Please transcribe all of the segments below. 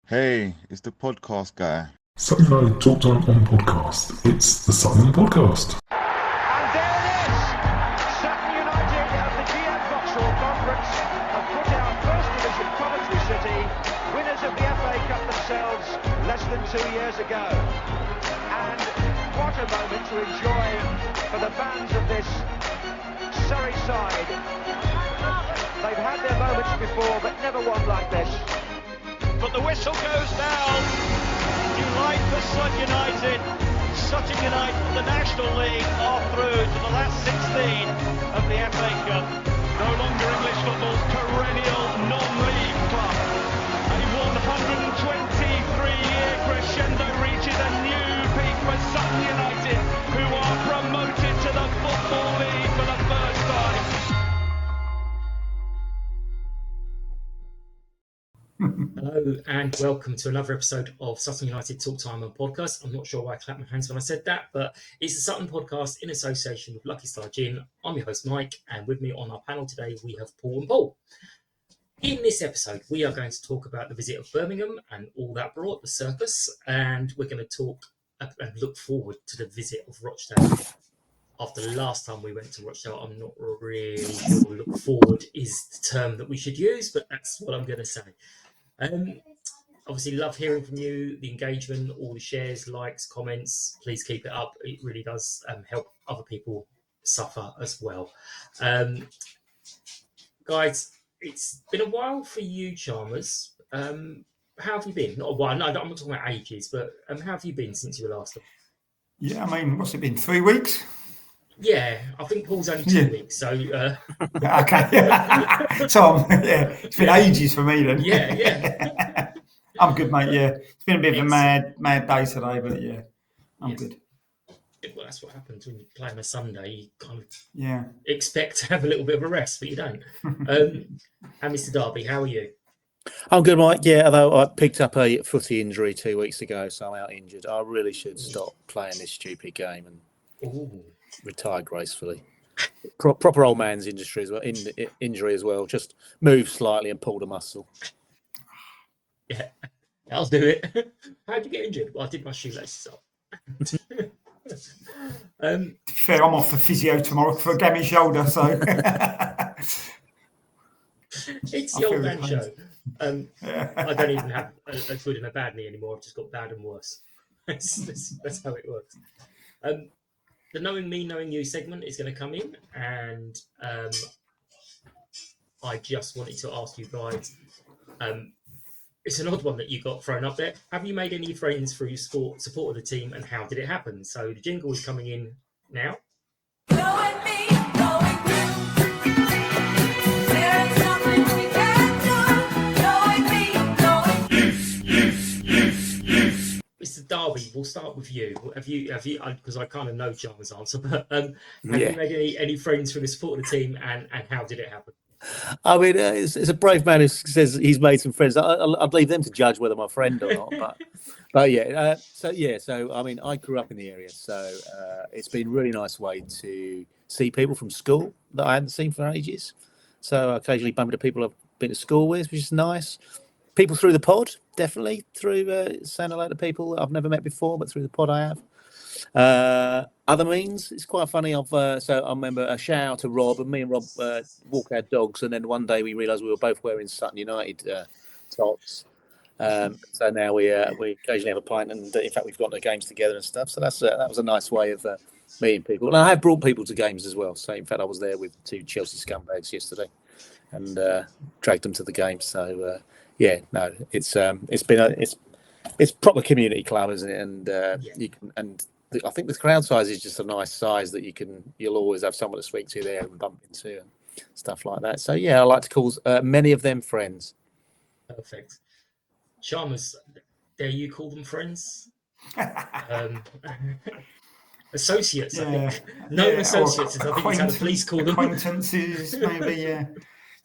Hey, it's the podcast guy. Sutton United Talk Time on podcast. It's the Sutton Podcast. And there it is! Sutton United of the GM Vauxhall Conference have put out First Division Coventry City, winners of the FA Cup themselves less than 2 years ago. And what a moment to enjoy for the fans of this Surrey side. They've had their moments before, but never one like this. But the whistle goes down. Delight for Sutton United. Sutton United from the National League are through to the last 16 of the FA Cup. No longer English football's perennial non-league club. A 123-year crescendo reaches a new peak for Sutton United, who are promoted to the Football League for the first time. Hello and welcome to another episode of Sutton United Talk Time on podcast. I'm not sure why I clapped my hands when I said that, but it's the Sutton Podcast in association with Lucky Star Gin. I'm your host Mike, and with me on our panel today we have Paul and Paul. In this episode we are going to talk about the visit of Birmingham and all that brought, the circus, and we're going to talk and look forward to the visit of Rochdale. After the last time we went to Rochdale, I'm not really sure look forward is the term that we should use, but that's what I'm going to say. Obviously love hearing from you, the engagement, all the shares, likes, comments. Please keep it up. It really does help other people suffer as well. Guys, it's been a while for you, Chalmers. How have you been? Not a while. No, I'm not talking about ages, but how have you been since you were last on? Yeah, I mean, what's it been, 3 weeks? Yeah, I think Paul's only 2 weeks, so... Okay. Tom, yeah, it's been ages for me then. Yeah. I'm good, mate, yeah. It's been a bit of a mad day today, but yeah, I'm good. Well, that's what happens when you play on a Sunday. You kind of expect to have a little bit of a rest, but you don't. And Mr. Darby, how are you? I'm good, Mike. Yeah, although I picked up a footy injury 2 weeks ago, so I'm out injured. I really should stop playing this stupid game and retire gracefully. Proper old man's injury as well. Just move slightly and pull the muscle. Yeah, I'll do it. How'd you get injured? Well, I did my shoelaces up. Fair, I'm off for physio tomorrow for a damaged shoulder, so it's the old man show. I don't even have a good and a bad knee anymore. I've just got bad and worse. That's how it works. The Knowing Me, Knowing You segment is going to come in, and I just wanted to ask you guys, it's an odd one that you got thrown up there. Have you made any friends through support of the team, and how did it happen? So the jingle is coming in now. Knowing me, knowing you. There is nothing we can do. Knowing me, knowing you. Mr. Darby, we'll start with you. Have you? Because I kind of know John's answer, but have you made any friends through the support of the team, and how did it happen? I mean, it's a brave man who says he's made some friends. I'd leave them to judge whether I'm a friend or not. But yeah. So I mean, I grew up in the area, so it's been a really nice way to see people from school that I hadn't seen for ages. So I occasionally bump into people I've been to school with, which is nice. People through the pod, definitely through saying hello to people that I've never met before, but through the pod I have. Other means, it's quite funny. So I remember a shout out to Rob, and me and Rob walk our dogs, and then one day we realised we were both wearing Sutton United tops. So now we occasionally have a pint, and in fact we've got the games together and stuff. So that was a nice way of meeting people. And I have brought people to games as well. So in fact I was there with 2 Chelsea scumbags yesterday, and dragged them to the game. So it's proper community club, isn't it? And you can I think the crowd size is just a nice size that you'll always have someone to speak to there and bump into and stuff like that. So yeah, I like to call many of them friends. Perfect. Chalmers, dare you call them friends? Associates, I think. Known associates, I think it's how the police call them. Acquaintances, maybe,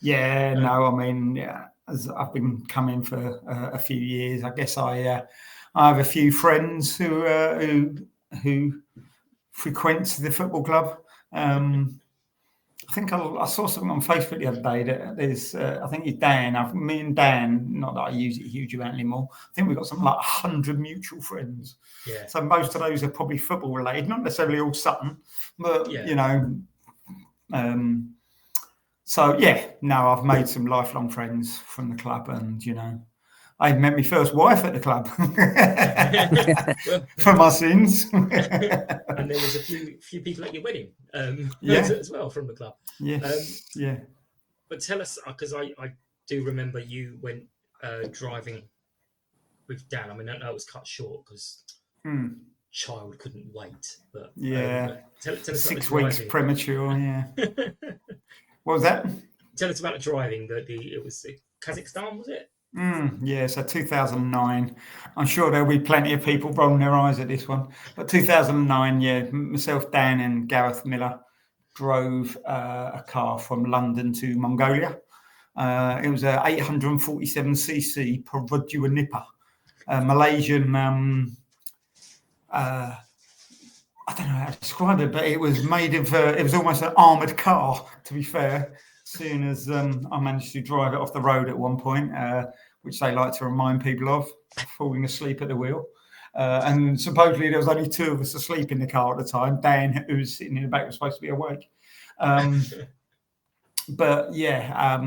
yeah. No, I mean, as I've been coming for a few years, I guess I have a few friends who frequent the football club. I think I saw something on Facebook the other day that there's, I think it's Dan. Me and Dan, not that I use it a huge amount anymore. I think we've got something like 100 mutual friends. Yeah. So most of those are probably football related, not necessarily all Sutton, but Yeah. So yeah, no, I've made some lifelong friends from the club, and I met my first wife at the club Well, for my sins. and there was a few people at your wedding as well from the club. Yes, yeah. But tell us, because I do remember you went driving with Dan. I mean, I know it was cut short because child couldn't wait. But Yeah. tell us 6 about the weeks driving. premature, yeah. What was that? Tell us about the driving. It was Kazakhstan, was it? Yeah, so 2009. I'm sure there'll be plenty of people rolling their eyes at this one. But 2009, yeah, myself, Dan, and Gareth Miller drove a car from London to Mongolia. It was a 847cc Perodua Nipper, a Malaysian. I don't know how to describe it, but it was made of. It was almost an armoured car. To be fair, soon as I managed to drive it off the road at one point, which they like to remind people of, falling asleep at the wheel. And supposedly there was only 2 of us asleep in the car at the time. Dan, who was sitting in the back, was supposed to be awake. But yeah,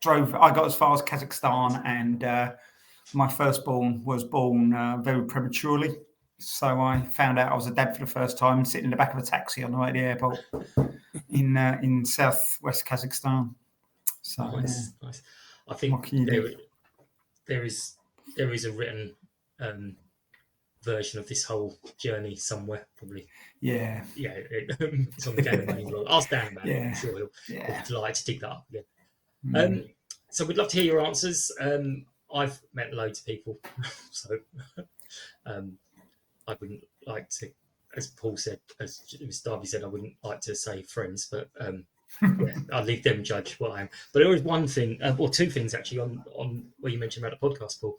I got as far as Kazakhstan, and my firstborn was born very prematurely. So I found out I was a dad for the first time sitting in the back of a taxi on the way to the airport in southwest Kazakhstan. So Nice. I What think can you do? there is a written version of this whole journey somewhere, probably. Yeah, It's on the Game of Money blog. Ask Dan about it. I'm Yeah. sure he'll yeah. be delighted to dig that up again. Mm. So we'd love to hear your answers. I've met loads of people, so I wouldn't like to, as Paul said, as Darby said, I wouldn't like to say friends, but yeah, I'll leave them judge what I am. But there was one thing, or 2 things actually, on where you mentioned about the podcast, Paul.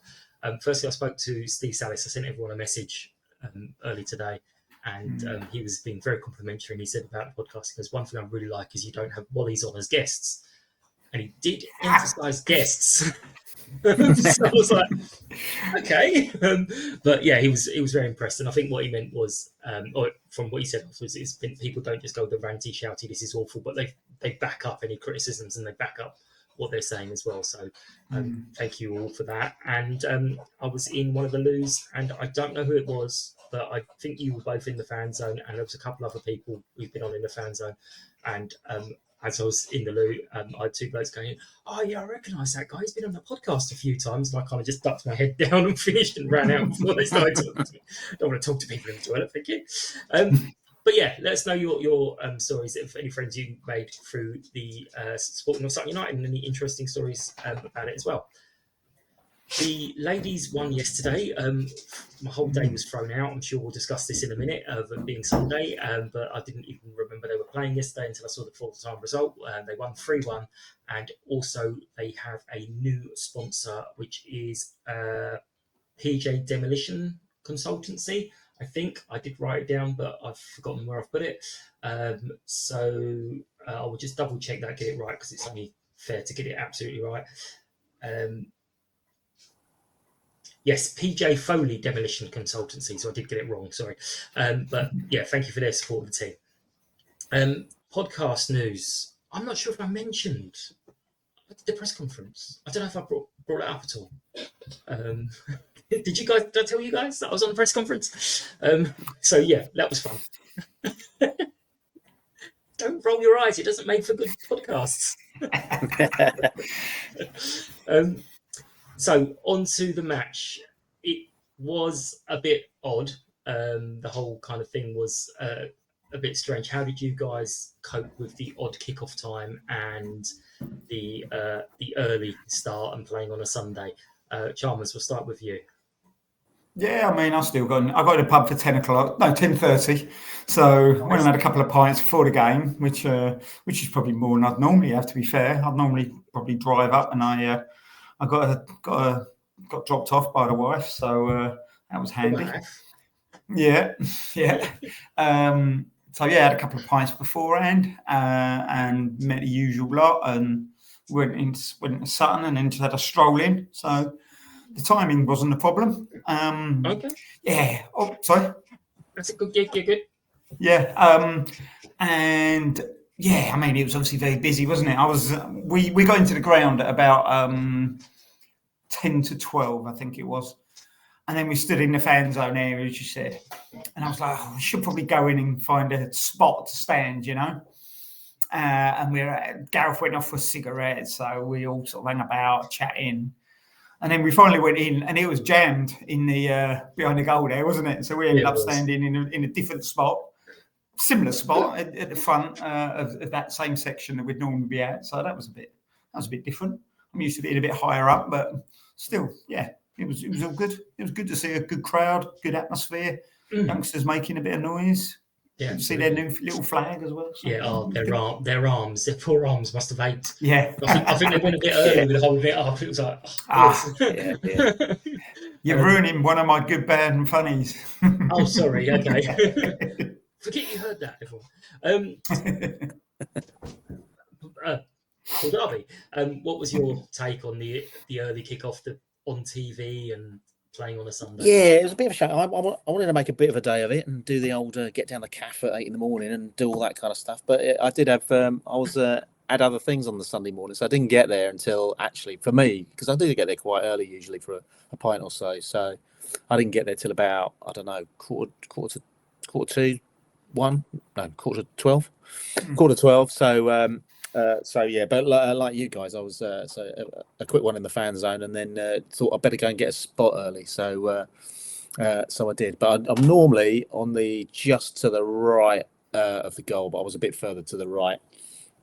Firstly, I spoke to Steve Salis. I sent everyone a message early today, and he was being very complimentary. And he said about the podcast, he goes, "One thing I really like is you don't have Wallies on as guests," and he did emphasise guests. So I was like, okay, but yeah, he was very impressed, and I think what he meant was, or from what he said was, people don't just go the ranty, shouty, "This is awful," but they back up any criticisms and they back up what they're saying as well. So thank you all for that. And I was in one of the loos, and I don't know who it was, but I think you were both in the fan zone, and there was a couple other people who've been on in the fan zone, and as I was in the loo, I had 2 blokes going, "Oh yeah, I recognise that guy. He's been on the podcast a few times." And I kind of just ducked my head down and finished and ran out before they started talking to me. I don't want to talk to people in the toilet, thank you. But yeah, let us know your stories, if any friends you made through the supporting of Sutton United, and any interesting stories about it as well. The ladies won yesterday. My whole day was thrown out. I'm sure we'll discuss this in a minute, of it being Sunday, but I didn't even remember they were playing yesterday until I saw the full-time result. They won 3-1, and also they have a new sponsor, which is PJ Demolition Consultancy. I think I did write it down, but I've forgotten where I've put it. So I will just double check that, get it right, because it's only fair to get it absolutely right. Yes, PJ Foley Demolition Consultancy. So I did get it wrong, sorry. But yeah, thank you for their support of the team. Podcast news. I'm not sure if I mentioned the press conference. I don't know if I brought it up at all. Did I tell you guys that I was on the press conference? So yeah, that was fun. Don't roll your eyes. It doesn't make for good podcasts. So on to the match. It was a bit odd. The whole kind of thing was a bit strange. How did you guys cope with the odd kickoff time and the early start and playing on a Sunday? Chalmers, we'll start with you. Yeah, I mean, I got in the pub for 10:30. So went and had a couple of pints before the game, which is probably more than I'd normally have. To be fair, I'd normally probably drive up, and I got dropped off by the wife, so that was handy. Yeah. So yeah, I had a couple of pints beforehand and met the usual lot, and went into Sutton and then just had a stroll in. So the timing wasn't a problem. Okay, Yeah. Oh, sorry. that's a good gig. You're good. Yeah. And yeah, I mean, it was obviously very busy, wasn't it? We got into the ground at about 10 to 12, I think it was. And then we stood in the fan zone area, as you said. And I was like, we should probably go in and find a spot to stand, you know. And Gareth went off for a cigarette, so we all sort of hung about chatting. And then we finally went in, and it was jammed in the behind the goal there, wasn't it? So we ended up standing in a different spot, similar spot at the front of that same section that we'd normally be at. So that was a bit different. I'm used to being a bit higher up, but still, yeah, it was all good. It was good to see a good crowd, good atmosphere, youngsters making a bit of noise. Yeah, see their new little flag as well. So yeah, their poor arms must have ached. Yeah, I think they went a bit early with holding it up. It was like, Yeah. You're ruining one of my good, bad, and funnies. Oh, sorry. Okay, forget you heard that before. Paul Darby, what was your take on the early kickoff on TV and playing on a Sunday? Yeah, it was a bit of a shame. I wanted to make a bit of a day of it and do the old get down the cafe at 8 in the morning and do all that kind of stuff. But I did have had other things on the Sunday morning, so I didn't get there until, actually, for me, because I do get there quite early usually for a pint or so. So I didn't get there till about, I don't know, quarter to 12. Quarter 12. So yeah, but like you guys, I was a quick one in the fan zone, and then thought I'd better go and get a spot early. So I did. But I'm normally on the just to the right of the goal, but I was a bit further to the right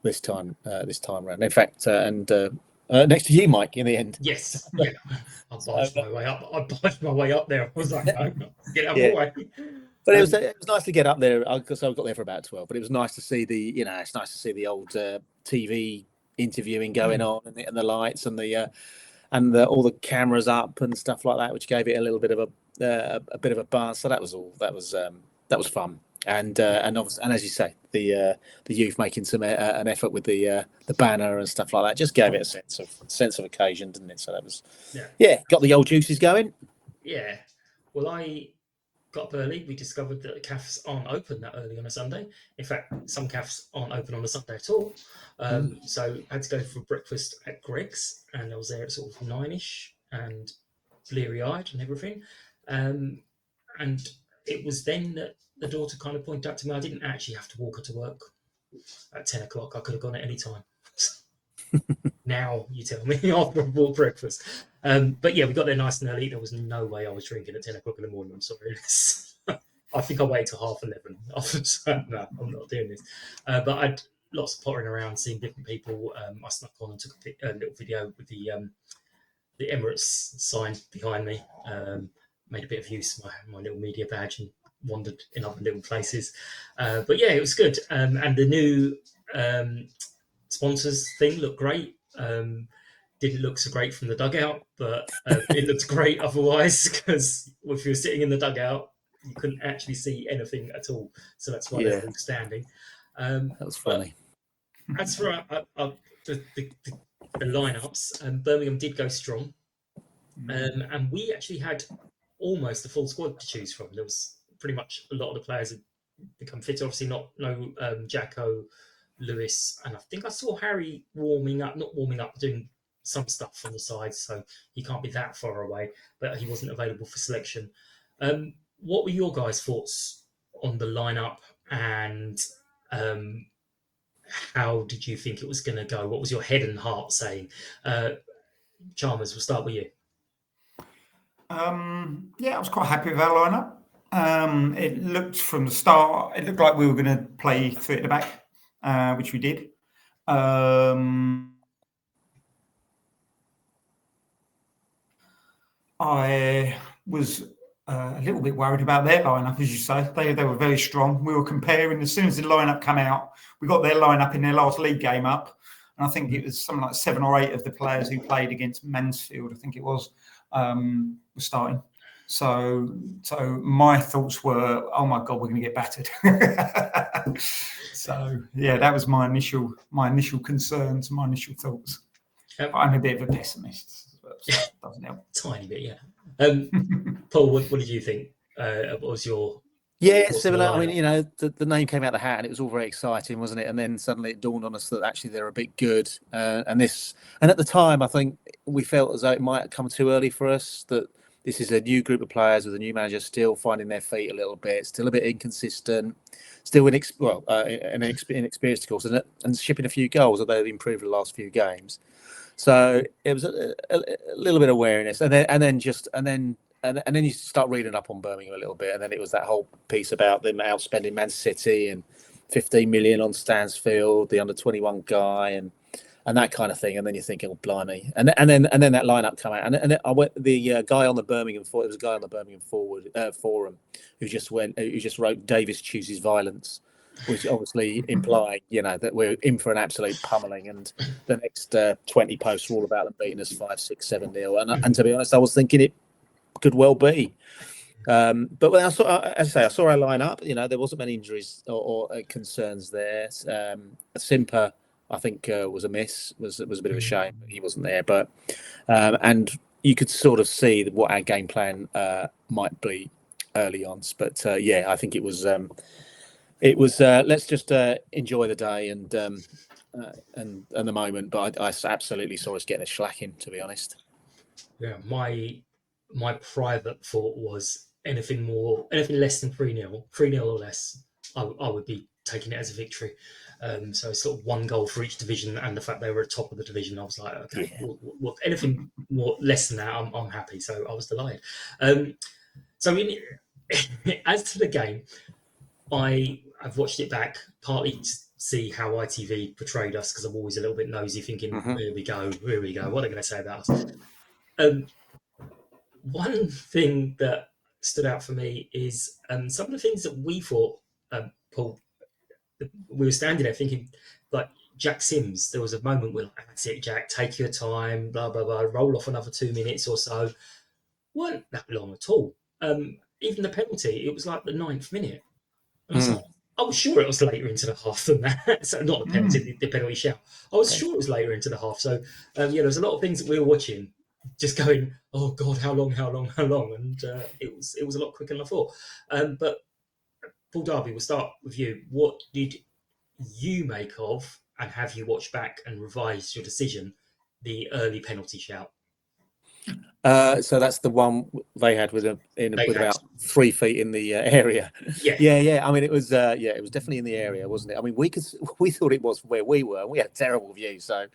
this time around. In fact, next to you, Mike, in the end. Yes, yeah. I barged my way up there. I was like, no, get out of the way. But it was nice to get up there. I got there for about 12. But it was nice to see it's nice to see the old TV interviewing going on, and the lights and all the cameras up and stuff like that, which gave it a little bit of a buzz. So that was all. That was fun. And as you say, the youth making an effort with the banner and stuff like that just gave it a sense of occasion, didn't it? So that was got the old juices going. Yeah. Well, I got up early. We discovered that cafes aren't open that early on a Sunday. In fact, some cafes aren't open on a Sunday at all. So I had to go for breakfast at Greg's, and I was there at sort of 9ish and bleary-eyed and everything. And it was then that the daughter kind of pointed out to me, I didn't actually have to walk her to work at 10 o'clock. I could have gone at any time. Now you tell me after a full breakfast. But yeah, we got there nice and early. There was no way I was drinking at 10 o'clock in the morning. I'm sorry. I think I waited till 11:30. So, no, I'm not doing this. But I'd lots of pottering around, seeing different people. I snuck on and took a little video with the Emirates sign behind me. Made a bit of use of my little media badge and wandered in other little places. But yeah, it was good. And the new sponsors thing looked great. Didn't look so great from the dugout, but it looked great otherwise, because if you were sitting in the dugout, you couldn't actually see anything at all. So that's why they were all standing. That was funny. As for the lineups, Birmingham did go strong, and we actually had almost a full squad to choose from. There was pretty much a lot of the players had become fit. Obviously, no Jacko, Lewis, and I think I saw Harry not warming up, doing some stuff on the side, so he can't be that far away, but he wasn't available for selection. What were your guys' thoughts on the lineup, and how did you think it was going to go? What was your head and heart saying? Chalmers, we'll start with you. I was quite happy with our lineup. It looked from the start, it looked like we were going to play three at the back, which we did. I was a little bit worried about their lineup, as you say. They were very strong. We were comparing, as soon as the lineup came out, we got their lineup in their last league game up. And I think it was something like 7 or 8 of the players who played against Mansfield, I think it was starting. So my thoughts were, oh my God, we're going to get battered. So yeah, that was my initial concerns, my initial thoughts. But I'm a bit of a pessimist, so it doesn't help. Tiny bit, yeah. Paul, what did you think? What was your Yeah, what's similar. the I mean, lineup? you know, the name came out of the hat, and it was all very exciting, wasn't it? And then suddenly it dawned on us that actually they're a bit good. And at the time, I think we felt as though it might have come too early for us. That this is a new group of players with a new manager, still finding their feet a little bit, still a bit inconsistent, still inexperienced, of course, and shipping a few goals, although they've improved the last few games. So it was a little bit of wariness, and then you start reading up on Birmingham a little bit, and then it was that whole piece about them outspending Man City and 15 million on Stansfield, the under-21 guy, and that kind of thing. And then you're thinking, oh blimey, and then that lineup come out, and then I went the guy on the Birmingham forum. There was a guy on the Birmingham forum who just wrote Davis chooses violence, which obviously implying, you know, that we're in for an absolute pummeling, and the next 20 posts were all about them beating us 5-6-7-0. And to be honest, I was thinking it could well be. But when I saw our lineup, you know, there wasn't many injuries or concerns there. Simper, I think, was a miss. Was a bit of a shame that he wasn't there. But and you could sort of see what our game plan might be early on. But yeah, I think it was let's just enjoy the day and the moment. But I absolutely saw us getting a shellacking, to be honest. Yeah, my private thought was anything less than 3-0 or less, I would be taking it as a victory. So sort of one goal for each division, and the fact they were at top of the division, I was like, okay, yeah. Anything more less than that, I'm happy. So I was delighted. So as to the game, I've watched it back partly to see how ITV portrayed us, because I'm always a little bit nosy, thinking, here we go, what are they going to say about us? One thing that stood out for me is some of the things that we thought, Paul, we were standing there thinking, like Jack Sims, there was a moment where, like, that's it, Jack, take your time, blah, blah, blah, roll off another 2 minutes or so. Weren't that long at all. Even the penalty, it was like the 9th minute. I was sure it was later into the half than that. So not the penalty, the penalty shout. I was sure it was later into the half. So yeah, there's a lot of things that we were watching, just going, oh God, how long? And it was a lot quicker than I thought. But Paul Darby, we'll start with you. What did you make of, and have you watched back and revised your decision, the early penalty shout? So that's the one they had with about 3 feet in the area. Yeah. I mean, it was definitely in the area, wasn't it? I mean, we thought it was where we were. We had a terrible view, so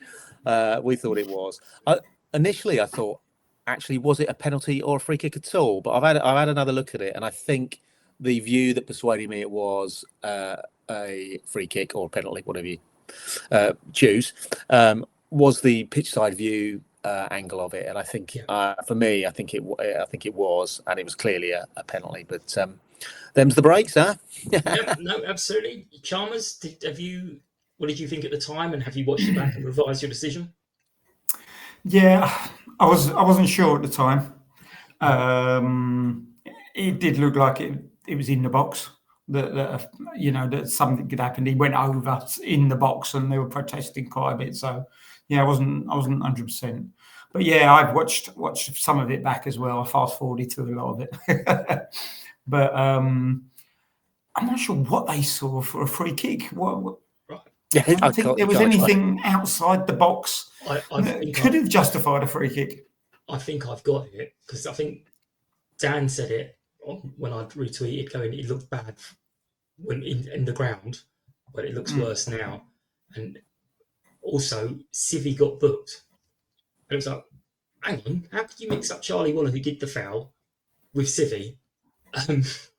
we thought it was. Initially, I thought, actually, was it a penalty or a free kick at all? But I've had another look at it, and I think the view that persuaded me it was a free kick or a penalty, whatever you choose, was the pitch side view angle of it. And I think for me, I think it was, and it was clearly a penalty. But them's the breaks, huh? No, absolutely. Chalmers, what did you think at the time, and have you watched it back and revised your decision? Yeah, I wasn't sure at the time. It did look like it was in the box. That you know, that something could happen. He went over in the box, and they were protesting quite a bit. So yeah, I wasn't 100%. But yeah, I've watched some of it back as well. I fast forwarded through a lot of it. But I'm not sure what they saw for a free kick. What Yeah, I don't think there was anything outside the box that could have justified a free kick. I think I've got it, because I think Dan said it when I retweeted, going, it looked bad when in the ground, but it looks worse now. And also, Civvy got booked. And it was like, hang on, how could you mix up Charlie Waller, who did the foul, with Civvy?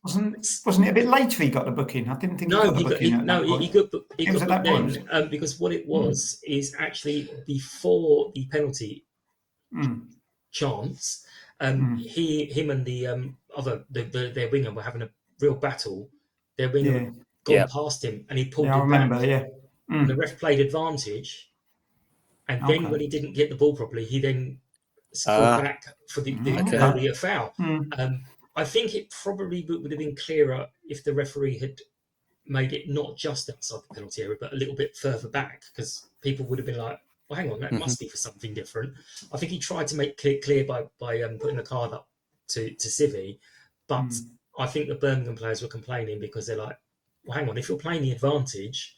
Wasn't it a bit later he got the booking? I didn't think he got the booking. He got booked then, because what it was is actually before the penalty chance. Him and the their winger were having a real battle. Their winger gone past him, and he pulled it back. And the ref played advantage, and then when he didn't get the ball properly, he then scored back for the earlier foul. I think it probably would have been clearer if the referee had made it not just outside the penalty area, but a little bit further back, because people would have been like, well, hang on, that must be for something different. I think he tried to make it clear by putting the card up to Civi, but I think the Birmingham players were complaining because they're like, well, hang on, if you're playing the advantage,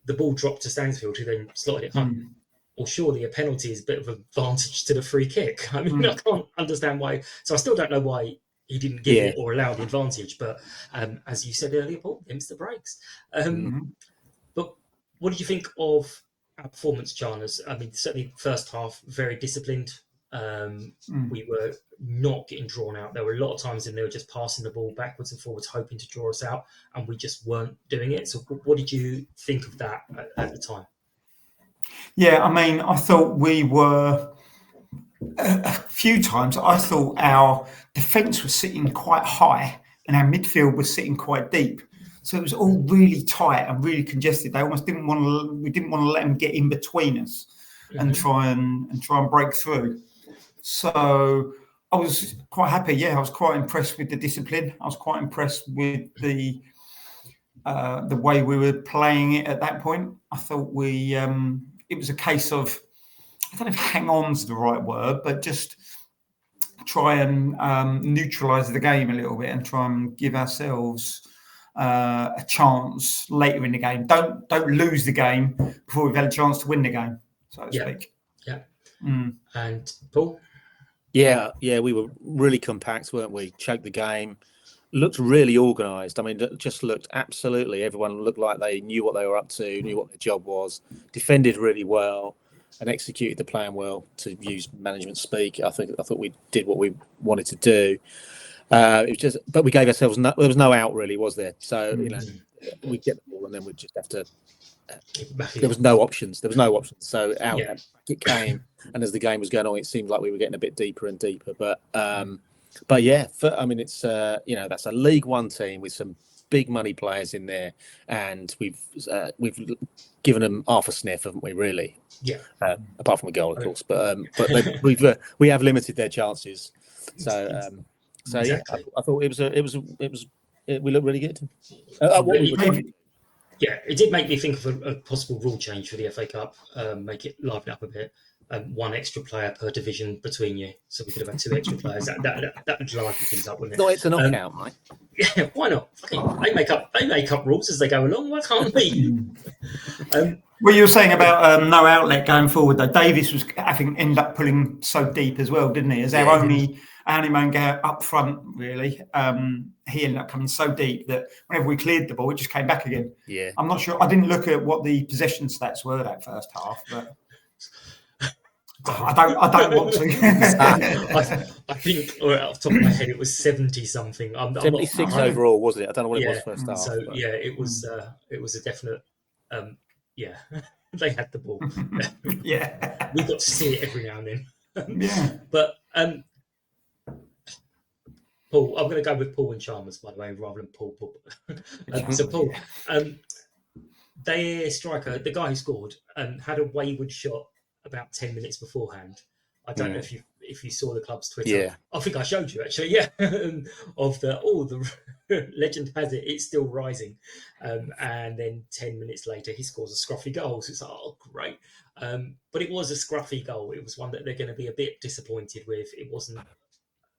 the ball dropped to Stansfield, who then slotted it home. Well, surely a penalty is a bit of an advantage to the free kick. I mean, I can't understand why. So I still don't know why he didn't give it or allow the advantage. But as you said earlier, Paul, him's the breaks. But what did you think of our performance, Charners? I mean, certainly first half, very disciplined. We were not getting drawn out. There were a lot of times when they were just passing the ball backwards and forwards, hoping to draw us out, and we just weren't doing it. So what did you think of that at the time? Yeah, I mean, I thought we were a few times. I thought our defence was sitting quite high and our midfield was sitting quite deep. So it was all really tight and really congested. They almost didn't want to. We didn't want to let them get in between us and try and break through. So I was quite happy. Yeah, I was quite impressed with the discipline. I was quite impressed with the way we were playing it at that point. I thought we. It was a case of, I don't know if hang on's the right word, but just try and neutralise the game a little bit and try and give ourselves a chance later in the game. Don't lose the game before we've had a chance to win the game, so to speak. Yeah. And Paul? Yeah, we were really compact, weren't we? Choked the game. Looked really organised. I mean, it just looked absolutely. Everyone looked like they knew what they were up to, knew what their job was, defended really well, and executed the plan well. To use management speak, I thought we did what we wanted to do. It was just, but we gave ourselves there was no out really, was there? So we get the ball and then we just have to. There was no options. So out it came, and as the game was going on, it seemed like we were getting a bit deeper and deeper. But yeah, I mean, it's that's a League One team with some big money players in there, and we've given them half a sniff, haven't we? Really? Yeah. Apart from a goal, of course, but we have limited their chances. So exactly. Yeah, I thought we looked really good. Yeah, it did make me think of a possible rule change for the FA Cup. Make it liven up a bit. One extra player per division between you, so we could have had 2 extra players. That would liven things up, wouldn't it? No, it's a knockout, right? Yeah, why not? They make up rules as they go along. Why can't we? Well, you were saying about no outlet going forward, though. Davis was, I think, ended up pulling so deep as well, didn't he? As our only man go up front, really. He ended up coming so deep that whenever we cleared the ball, it just came back again. Yeah, I'm not sure. I didn't look at what the possession stats were that first half, but. I don't want to. I think, off the top of my head, it was 70 something. 76 overall, wasn't it? I don't know what it was first half. So it was a definite. They had the ball. Yeah, we got to see it every now and then. Yeah, but Paul, I'm going to go with Paul and Chalmers, by the way, rather than Paul. So Paul, their striker, the guy who scored, had a wayward shot about 10 minutes beforehand. I don't know if you saw the club's Twitter. Yeah. I think I showed you actually. Yeah, of the legend has it, it's still rising. And then 10 minutes later, he scores a scruffy goal. So it's like, oh, great. But it was a scruffy goal. It was one that they're going to be a bit disappointed with. It wasn't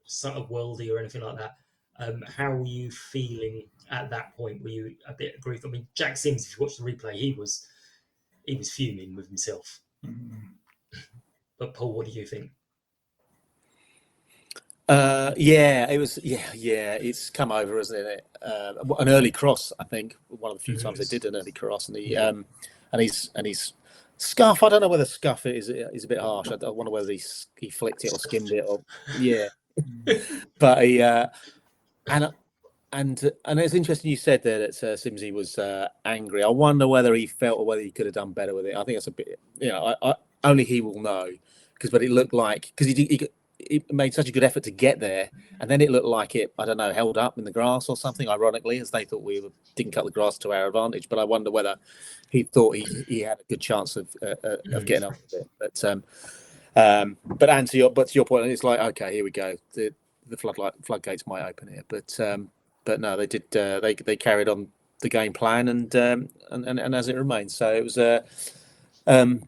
sort of worldy or anything like that. How were you feeling at that point? Were you a bit aggrieved? I mean, Jack Sims, if you watch the replay, he was fuming with himself. But Paul, what do you think? It was. It's come over, isn't it? An early cross, I think. One of the few times they did an early cross, and his scuff. I don't know whether scuff is a bit harsh. I wonder whether he flicked it or skimmed it, or But he and it's interesting you said there that Simsy was angry. I wonder whether he felt or whether he could have done better with it. I think that's a bit. I only he will know but it looked like because he made such a good effort to get there, and then it looked like it, I don't know, held up in the grass or something, ironically, as they thought we didn't cut the grass to our advantage. But I wonder whether he thought he had a good chance of getting up with it. But to your point, it's like, okay, here we go. the floodgates might open here. But no, they did. They carried on the game plan, and as it remains. So it was it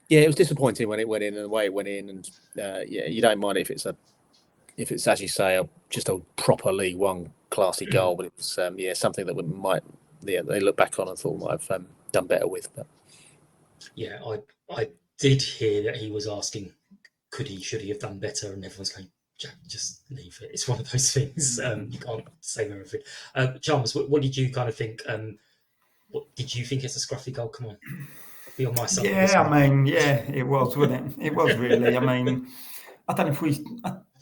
was disappointing when it went in and the way it went in, and you don't mind if it's as you say just a proper League One classy goal, but it was something that they look back on and thought might have done better with. But yeah, I did hear that he was asking, should he have done better, and everyone's going, Jack, just leave it. It's one of those things. You can't save everything. Chalmers, what did you kind of think? What did you think it's a scruffy goal? Come on, be on my side. It was, wasn't it? It was really. I mean, I don't know if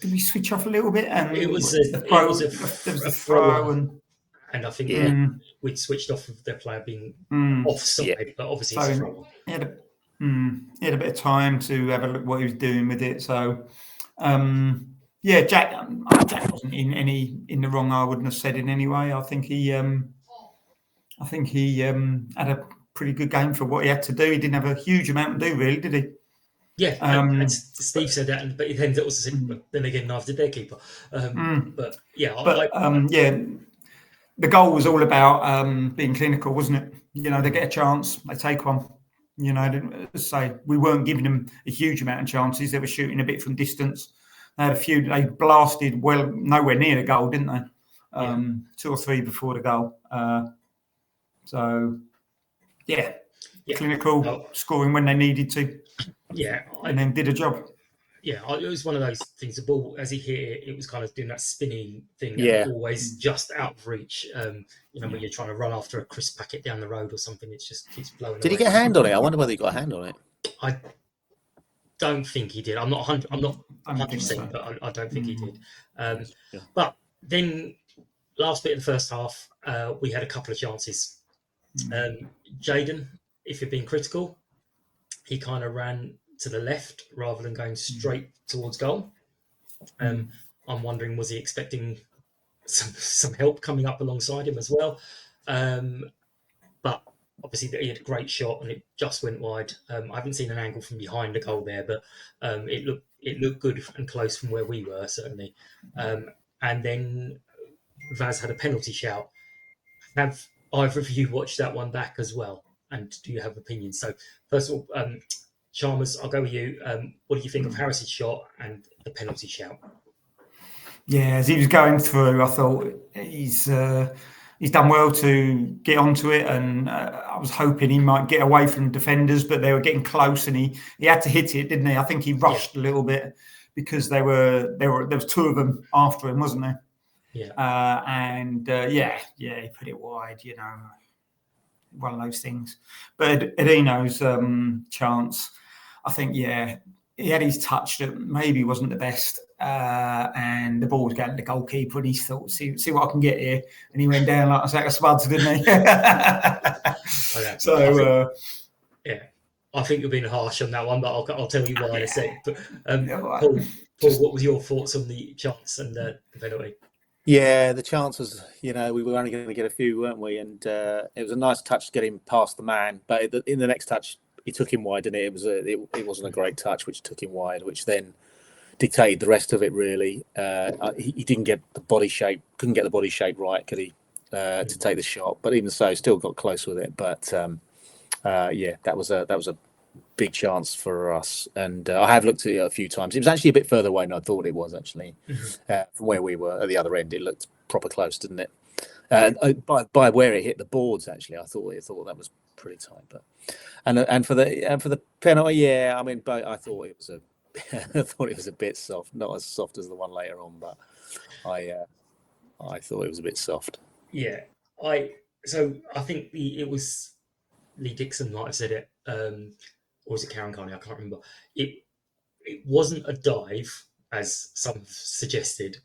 did we switch off a little bit, and It was there was the throw, and I think we'd switched off of their player being offside, but obviously it's a throw. He had a bit of time to have a look what he was doing with it. So, Jack wasn't in the wrong. I wouldn't have said in any way. I think he had a pretty good game for what he had to do. He didn't have a huge amount to do, really, did he? Yeah, and Steve said that, but then also said, but then again, neither did their keeper. But the goal was all about being clinical, wasn't it? They get a chance, they take one. We weren't giving them a huge amount of chances. They were shooting a bit from distance. They had a few. They blasted nowhere near the goal, didn't they? 2 or 3 before the goal. Clinical, scoring when they needed to. Yeah, and then did a job. Yeah, it was one of those things. The ball, as he hit it, it was kind of doing that spinning thing. Yeah, always just out of reach. When you're trying to run after a crisp packet down the road or something, it just keeps blowing. Did he get a hand on it? I wonder whether he got a hand on it. I don't think he did. I'm not 100%, but I don't think he did. But then, last bit of the first half, we had a couple of chances. Jaden, if you're being critical, he kind of ran to the left rather than going straight towards goal. I'm wondering, was he expecting some help coming up alongside him as well? But obviously he had a great shot and it just went wide. I haven't seen an angle from behind the goal there, but it looked good and close from where we were, certainly. And then Vaz had a penalty shout. Have either of you watched that one back as well? And do you have opinions? So first of all, Chalmers, I'll go with you. What do you think of Harris's shot and the penalty shout? Yeah, as he was going through, I thought he's done well to get onto it, and I was hoping he might get away from defenders, but they were getting close, and he had to hit it, didn't he? I think he rushed a little bit because there was 2 of them after him, wasn't there? Yeah. He put it wide, one of those things. But Edino's chance, I think, he had his touch that maybe wasn't the best, and the ball was going to the goalkeeper, and he thought, see what I can get here, and he went down like a sack of spuds, didn't he? I think you're being harsh on that one, but I'll tell you why in a sec. But Paul, what was your thoughts on the chance and the penalty? Yeah, the chance was, we were only going to get a few, weren't we? And it was a nice touch to get him past the man. But in the next touch, he took him wide, didn't it? It wasn't a great touch, which took him wide, which then dictated the rest of it, really. He didn't get the body shape, couldn't get the body shape right, could he, to take the shot? But even so, still got close with it. But, that was a big chance for us, and I have looked at it a few times. It was actually a bit further away than I thought it was, actually. From where we were at the other end, it looked proper close, didn't it? By where it hit the boards, actually, I thought that was pretty tight. But and for the penalty, but I thought it was a bit soft, not as soft as the one later on, but I thought it was a bit soft. Yeah, I think it was Lee Dixon might have said it. Or was it Karen Carney? I can't remember. It wasn't a dive, as some suggested.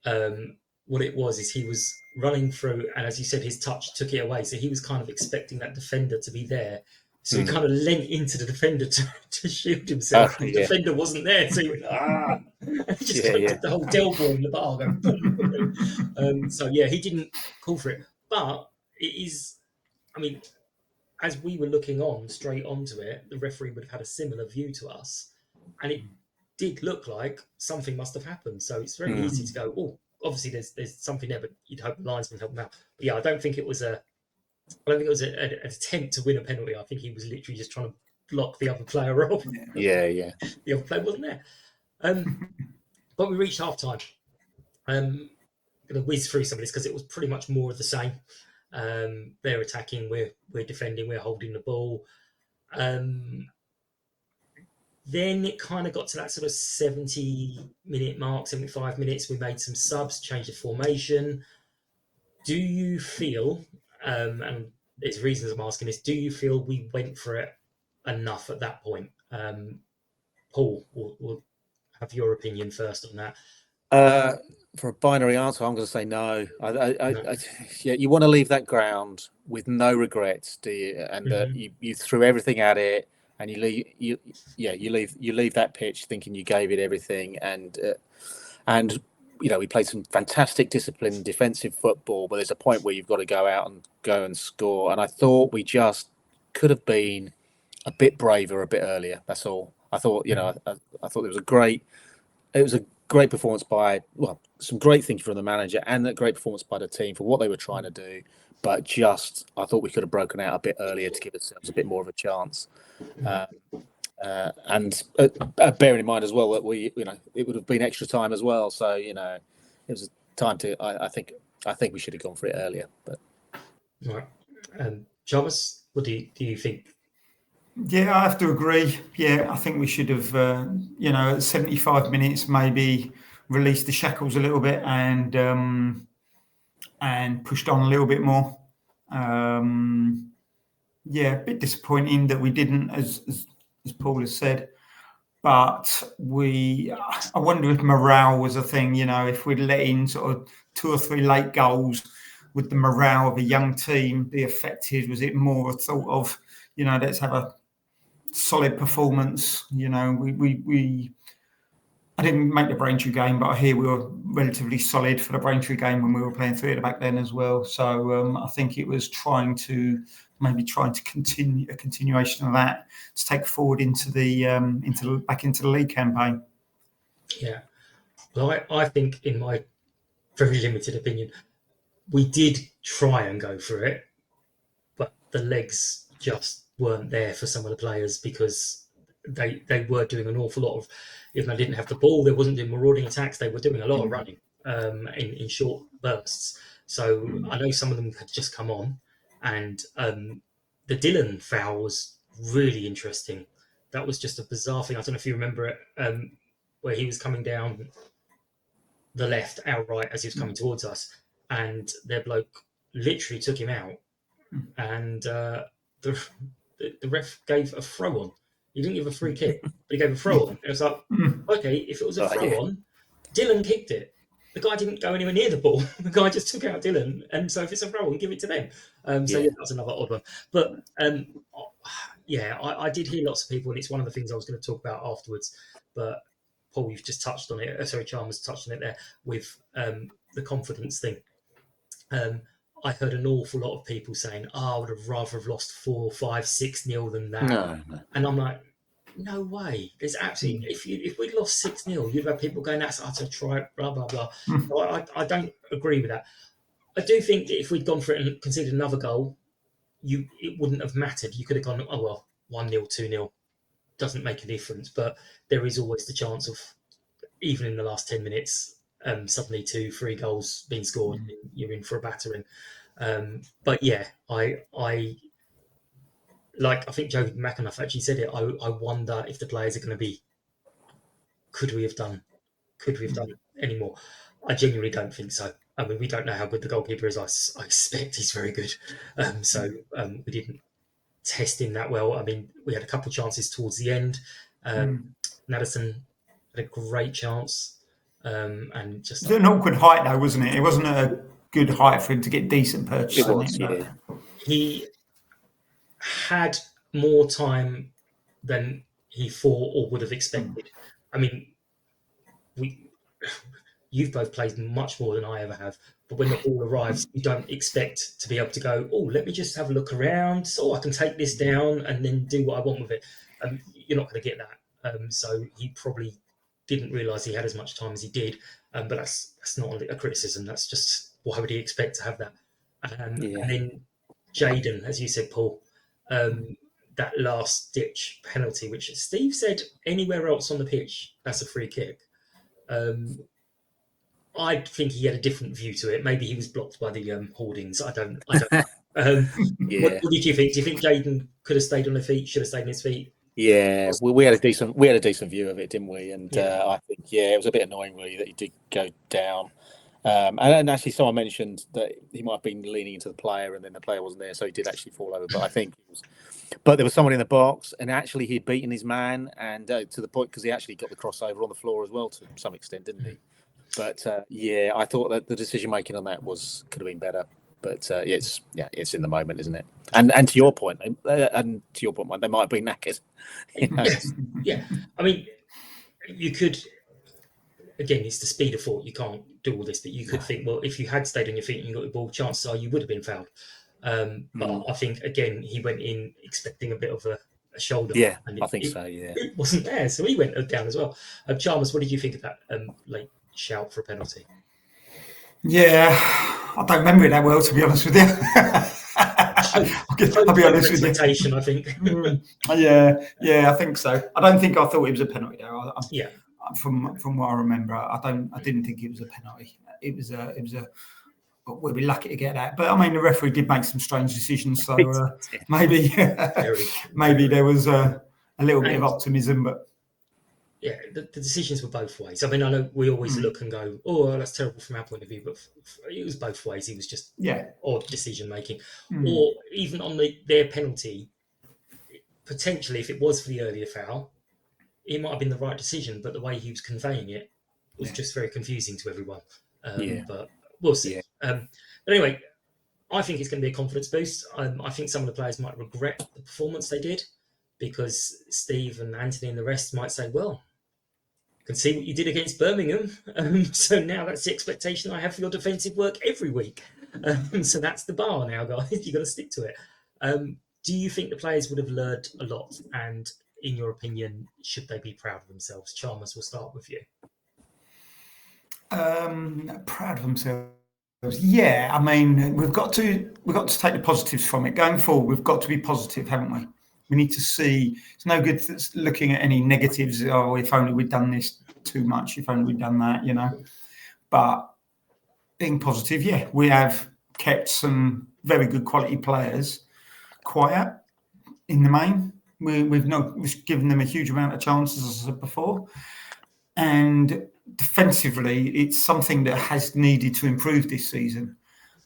What it was is he was running through, and as you said, his touch took it away. So he was kind of expecting that defender to be there. So he kind of leant into the defender to shield himself. The defender wasn't there, so he went, and he just took the whole Del Boy in the bar. He didn't call for it. But it is, as we were looking straight onto it, the referee would have had a similar view to us. And it did look like something must have happened. So it's very easy to go, obviously there's something there, but you'd hope the linesman help him out. But yeah, I don't think it was an attempt to win a penalty. I think he was literally just trying to block the other player off. Yeah. The other player wasn't there. But we reached half time. I'm going to whiz through some of this because it was pretty much more of the same. They're attacking, we're defending, we're holding the ball. Then it kind of got to that sort of 70-minute mark, 75 minutes. We made some subs, changed the formation. Do you feel, and there's reasons I'm asking this, do you feel we went for it enough at that point? Paul, we'll have your opinion first on that. For a binary answer, I'm going to say no. No. Yeah, you want to leave that ground with no regrets, do you? And you threw everything at it, and you leave that pitch thinking you gave it everything, and we played some fantastic disciplined defensive football, but there's a point where you've got to go out and go and score. And I thought we just could have been a bit braver a bit earlier. That's all. I thought, I thought it was a great performance by, some great thinking from the manager and a great performance by the team for what they were trying to do. But I thought we could have broken out a bit earlier to give ourselves a bit more of a chance. And bearing in mind as well that it would have been extra time as well. So, it was time to, I think we should have gone for it earlier. But All right. Chalmers, what do you think? Yeah, I have to agree. Yeah, I think we should have, at 75 minutes, maybe released the shackles a little bit and pushed on a little bit more. A bit disappointing that we didn't, as Paul has said. But I wonder if morale was a thing. If we'd let in sort of 2 or 3 late goals, would the morale of a young team be affected? Was it more a thought of, let's have a solid performance? I didn't make the Braintree game, but I hear we were relatively solid for the Braintree game when we were playing 3 at the back then as well. So I think it was trying to continue a continuation of that to take forward into the back into the league campaign. Yeah, well, I think, in my very limited opinion, we did try and go for it, but the legs just weren't there for some of the players because they were doing an awful lot of, even though they didn't have the ball, they wasn't doing marauding attacks, they were doing a lot of running in short bursts. So I know some of them had just come on, and the Dillon foul was really interesting. That was just a bizarre thing. I don't know if you remember it, where he was coming down the left, our right, as he was coming towards us, and their bloke literally took him out, and the ref gave a throw on. He didn't give a free kick, but he gave a throw on. It was like, okay, if it was a throw on, Dillon kicked it. The guy didn't go anywhere near the ball. The guy just took out Dillon, and so if it's a throw on, give it to them. That was another odd one. But I did hear lots of people, and it's one of the things I was going to talk about afterwards. But Paul, you've just touched on it. Chalmers touched on it there with the confidence thing. I heard an awful lot of people saying, I would have rather have lost 4, 5, 6-0 than that. no. And I'm like, no way. There's absolutely, if we'd lost 6-0, you'd have people going, that's utter tripe, blah, blah, blah. So I don't agree with that. I do think that if we'd gone for it and conceded another goal, it wouldn't have mattered. You could have gone, 1-0, 2-0. Doesn't make a difference. But there is always the chance of, even in the last 10 minutes, suddenly 2, 3 goals being scored, and you're in for a battering. But yeah, I think Joe McAnuff actually said it. I wonder if the players are going to be, could we have done any more? I genuinely don't think so. I mean, we don't know how good the goalkeeper is. I expect he's very good. We didn't test him that well. I mean, we had a couple of chances towards the end. Nadesan had a great chance. And just It was an awkward height though, wasn't it? It wasn't a good height for him to get decent purchase. It was, yeah. He had more time than he thought or would have expected. I mean, you've both played much more than I ever have, but when the ball arrives, you don't expect to be able to go, let me just have a look around, so I can take this down and then do what I want with it. You're not going to get that. So he probably didn't realise he had as much time as he did. But that's not a criticism. That's just why would he expect to have that? Yeah. And then Jaden, as you said, Paul, that last ditch penalty, which Steve said anywhere else on the pitch, that's a free kick. I think he had a different view to it. Maybe he was blocked by the hoardings. I don't know. Yeah. What did you think? Do you think Jaden could have stayed on his feet? Should have stayed on his feet? Yeah, we had a decent view of it, didn't we? And Yeah. I think it was a bit annoying really that he did go down. And actually, someone mentioned that he might have been leaning into the player, and then the player wasn't there, so he did actually fall over. But I think it was. But there was someone in the box, and actually he'd beaten his man, and to the point because he actually got the crossover on the floor as well to some extent, didn't he? But I thought that the decision making on that could have been better. But it's in the moment, isn't it? And to your point, Mike, they might have been knackered. You know? Yeah. I mean, you could. Again, it's the speed of thought. You can't do all this, but you could think, well, if you had stayed on your feet and you got the ball, chances are you would have been fouled. But I think again, he went in expecting a bit of a shoulder. Yeah, and I think so. Yeah, it wasn't there, so he went down as well. Chalmers, what did you think of that late shout for a penalty? Yeah, I don't remember it that well, to be honest with you. I'll be honest with you. Expectation, I think. Yeah, I think so. I don't think I thought it was a penalty though. Yeah. From what I remember, I didn't think it was a penalty. It was a. But we'll be lucky to get that. But I mean, the referee did make some strange decisions, so maybe there was a little bit of optimism. But yeah, the decisions were both ways. I mean, I know we always look and go, "Oh, that's terrible from our point of view," but it was both ways. It was just odd decision making, or even on their penalty. Potentially, if it was for the earlier foul, it might have been the right decision, but the way he was conveying it was just very confusing to everyone. But we'll see. Yeah. But anyway, I think it's going to be a confidence boost. I think some of the players might regret the performance they did because Steve and Anthony and the rest might say, well, I can see what you did against Birmingham. So now that's the expectation I have for your defensive work every week. So that's the bar now, guys. You've got to stick to it. Do you think the players would have learned a lot? And in your opinion, should they be proud of themselves? Chalmers, we'll start with you. Proud of themselves. Yeah, I mean, we've got to take the positives from it. Going forward, we've got to be positive, haven't we? We need to see. It's no good looking at any negatives. Oh, if only we'd done this too much. If only we'd done that, you know. But being positive, we have kept some very good quality players quiet in the main. We've not given them a huge amount of chances, as I said before. And defensively, it's something that has needed to improve this season.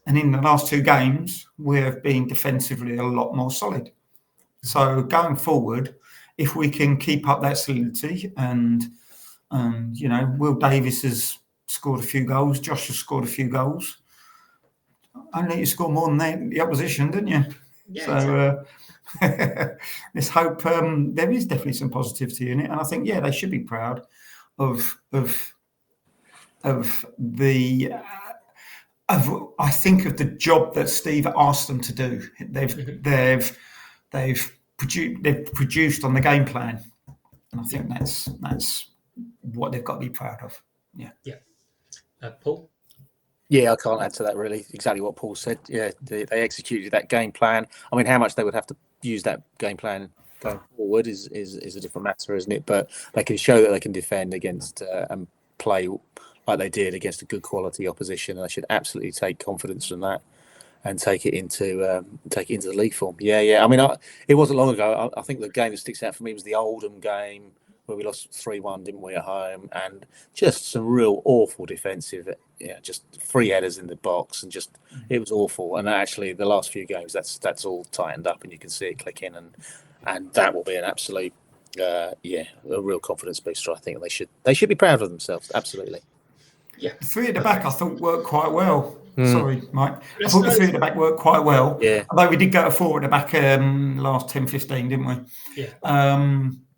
And in the last two games, we have been defensively a lot more solid. So going forward, if we can keep up that solidity and you know, Will Davis has scored a few goals, Josh has scored a few goals. Only you score more than the opposition, didn't you? Yeah, so let's hope there is definitely some positivity in it, and I think they should be proud of the the job that Steve asked them to do. They've produced on the game plan, and I think that's what they've got to be proud of. Yeah. Paul. Yeah, I can't add to that really. Exactly what Paul said. Yeah, they executed that game plan. I mean, how much they would have to use that game plan going forward is a different matter, isn't it? But they can show that they can defend against and play like they did against a good quality opposition, and they should absolutely take confidence from that and take it into the league form. Yeah. I mean, it wasn't long ago. I think the game that sticks out for me was the Oldham game where we lost 3-1, didn't we, at home, and just some real awful defensive, just free headers in the box, and just it was awful. And actually, the last few games, that's all tightened up, and you can see it clicking, and that will be an absolute, a real confidence booster. I think they should be proud of themselves. Absolutely. Yeah, the three at the back I thought worked quite well. Sorry, Mike. I thought the three at the back worked quite well. Yeah. Although we did go to four at the back last 10-15, didn't we? Yeah.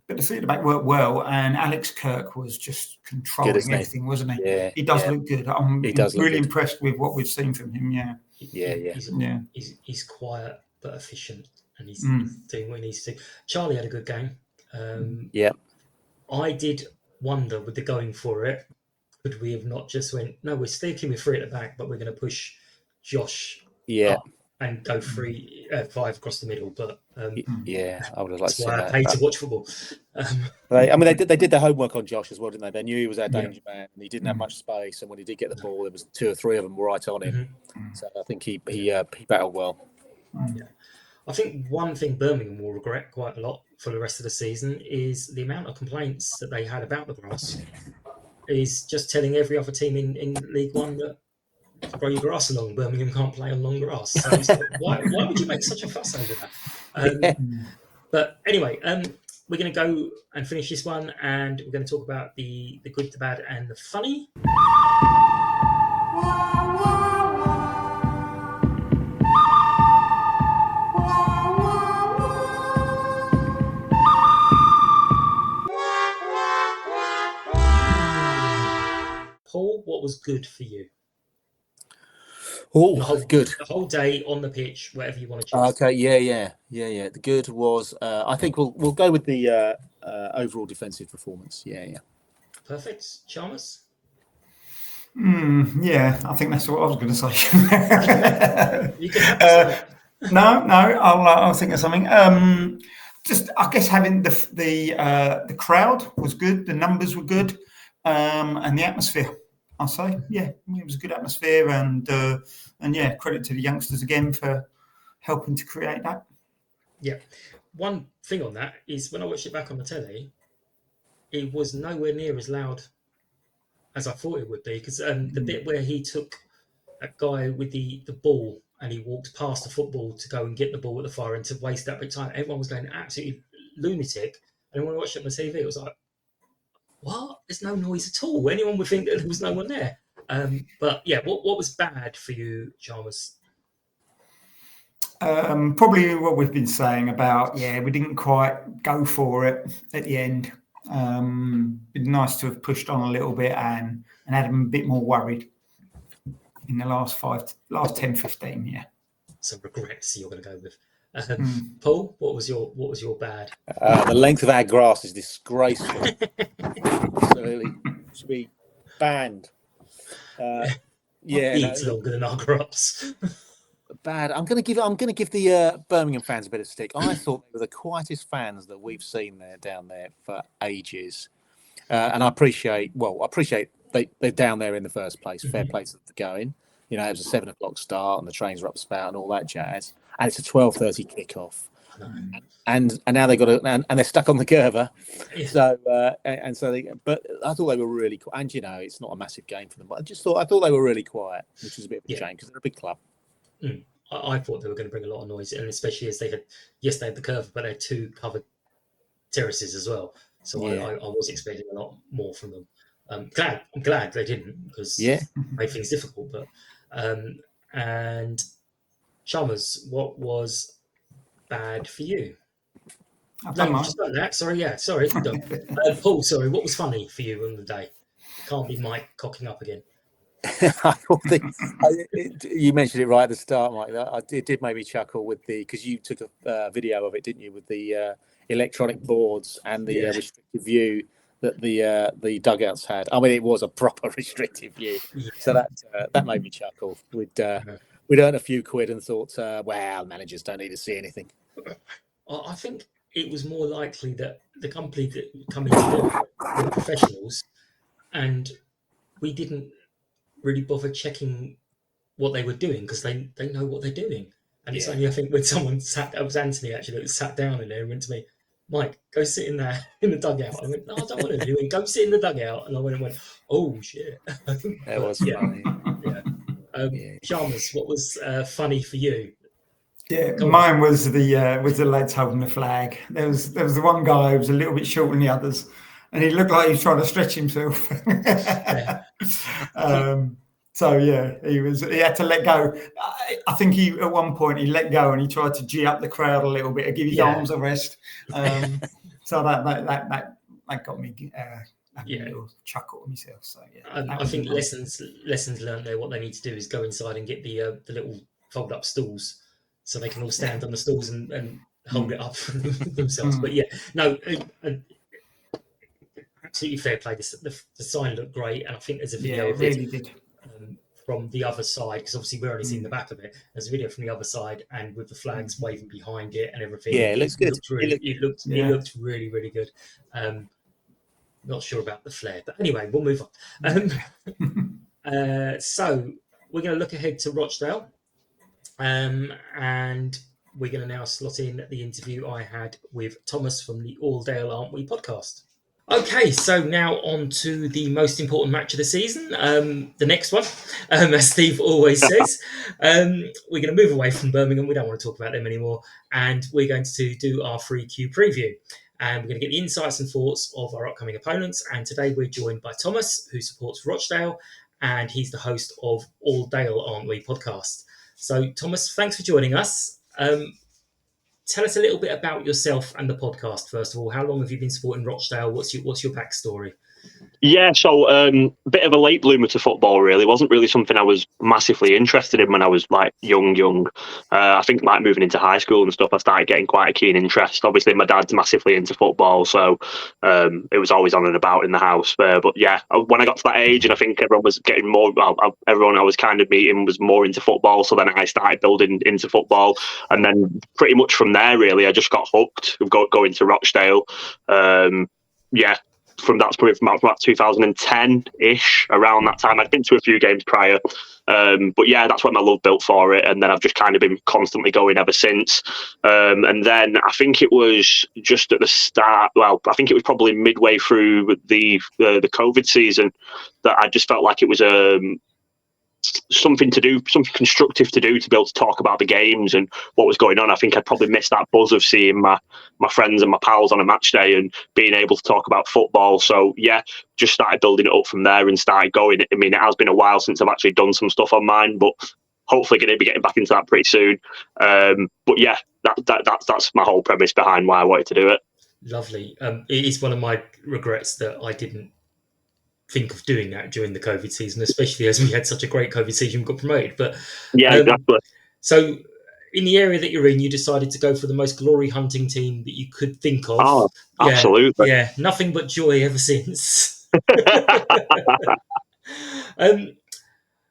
But the three at the back worked well, and Alex Kirk was just controlling everything, wasn't he? Yeah. He does look good. I'm really impressed with what we've seen from him. Yeah. He's quiet but efficient, and he's doing what he needs to. Charlie had a good game. I did wonder with the going for it. could we have not just went, no, we're sticking with 3 at the back, but we're going to push Josh Yeah, up and go 5 across the middle. But yeah, I would have liked that's to see why I that. pay But to watch football. they did their homework on Josh as well, didn't they? They knew he was our Yeah. danger man, and he didn't have much space. And when he did get the ball, there was 2 or 3 of them right on him. So I think he battled well. I think one thing Birmingham will regret quite a lot for the rest of the season is the amount of complaints that they had about the grass. Is just telling every other team in League One that grow your grass along. Birmingham can't play on long grass. So it's like, why would you make such a fuss over that? But anyway, we're going to go and finish this one, and we're going to talk about the good, the bad, and the funny. Paul, what was good for you? Oh, The whole, good. The whole day on the pitch, whatever you want to choose. Okay, yeah. The good was, I think we'll go with the overall defensive performance. Yeah. Perfect. Chalmers? Yeah, I think that's what I was going to say. You can have this. No, I'll think of something. Just, I guess having the crowd was good, the numbers were good, and the atmosphere. I'll say, yeah, it was a good atmosphere, and yeah, credit to the youngsters again for helping to create that. Yeah. One thing on that is when I watched it back on the telly, it was nowhere near as loud as I thought it would be, because the bit where he took a guy with the ball and he walked past the football to go and get the ball at the far end to waste that bit of time, everyone was going absolutely lunatic. And when I watched it on the TV, it was like, what? There's no noise at all. Anyone would think that there was no one there. But yeah, what was bad for you, Chalmers? Probably what we've been saying about, we didn't quite go for it at the end. It'd be nice to have pushed on a little bit and had them a bit more worried in the last 10, 15, yeah. Some regrets you're going to go with. Paul, what was your bad? The length of our grass is disgraceful. Absolutely, should be banned. Longer than our grass. Bad. I'm going to give the Birmingham fans a bit of stick. I thought they were the quietest fans that we've seen down there for ages, and I appreciate they're down there in the first place. Fair play to them for going. You know, it was a 7 o'clock start, and the trains were up spout and all that jazz. And it's a 12:30 kickoff, and now they and they're stuck on the curver. Yeah. So but I thought they were really cool. And it's not a massive game for them, but I thought they were really quiet, which is a bit of a shame because they're a big club. I thought they were going to bring a lot of noise, and especially as they had the curve, but they had 2 covered terraces as well. So I was expecting a lot more from them. I'm glad they didn't, because it made things difficult. But and Chalmers, what was bad for you? You've just done that. Sorry. Paul, sorry. What was funny for you on the day? Can't be Mike cocking up again. You mentioned it right at the start, Mike. It did make me chuckle because you took a video of it, didn't you, with the electronic boards and the restricted view that the dugouts had. I mean, it was a proper restricted view, so that made me chuckle. We'd earned a few quid and thought, well, managers don't need to see anything. I think it was more likely that the company that come in to do it were professionals, and we didn't really bother checking what they were doing because they know what they're doing. And it's only, I think, when someone that was Anthony actually, that sat down in there and went to me, Mike, go sit in there in the dugout. I went, no, I don't want to do it. Go sit in the dugout. And I went, oh shit. That was funny. Chalmers, what was funny for you? Yeah, mine was the lads holding the flag. There was the one guy who was a little bit shorter than the others, and he looked like he was trying to stretch himself. So yeah, he had to let go. I think at one point he let go and he tried to G up the crowd a little bit to give his arms a rest. So that got me a little chuckle at myself. So I think lessons learned there. What they need to do is go inside and get the little fold up stools, so they can all stand on the stools and hold it up themselves. But absolutely fair play. The sign looked great, and I think there's a Yeah, video it of it really did. from the other side, because obviously we're only seeing the back of it. There's a video from the other side, and with the flags waving behind it and everything. Yeah, it looks good. Looked really, it Yeah. looked really, really good. Not sure about the flare, but anyway, we'll move on. So we're going to look ahead to Rochdale, and we're going to now slot in the interview I had with Thomas from the All Dale Aren't We podcast. Okay, so now on to the most important match of the season, the next one, as Steve always says. We're going to move away from Birmingham. We don't want to talk about them anymore. And we're going to do our 3Q preview. And we're going to get the insights and thoughts of our upcoming opponents. And today we're joined by Thomas, who supports Rochdale, and he's the host of All Dale Aren't We podcast. So, Thomas, thanks for joining us. Tell us a little bit about yourself and the podcast, first of all. How long have you been supporting Rochdale? What's your backstory? Yeah, so bit of a late bloomer to football, really. Wasn't really something I was massively interested in when I was like young. I think like moving into high school and stuff, I started getting quite a keen interest. Obviously, my dad's massively into football, so it was always on and about in the house. But yeah, when I got to that age, and I think everyone was getting more, everyone I was kind of meeting was more into football. So then I started building into football, and then pretty much from there, really, I just got hooked of going to Rochdale. Yeah. That's probably from about 2010-ish, around that time. I'd been to a few games prior. But yeah, that's when my love built for it. And then I've just kind of been constantly going ever since. And then I think it was just at the start, I think it was probably midway through the COVID season that I just felt like it was something to do, something constructive to do, to be able to talk about the games and what was going on. I think I'd probably missed that buzz of seeing my friends and my pals on a match day and being able to talk about football. So yeah, just started building it up from there and started going. I mean, it has been a while since I've actually done some stuff on mine, but hopefully going to be getting back into that pretty soon. But yeah, that's my whole premise behind why I wanted to do it. Lovely. It is one of my regrets that I didn't think of doing that during the COVID season, especially as we had such a great COVID season, we got promoted. But yeah, exactly. So in the area that you're in, you decided to go for the most glory hunting team that you could think of. Oh, absolutely. Yeah, nothing but joy ever since.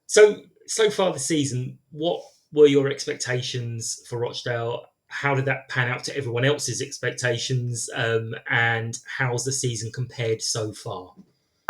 So far this season, what were your expectations for Rochdale? How did that pan out to everyone else's expectations? And how's the season compared so far?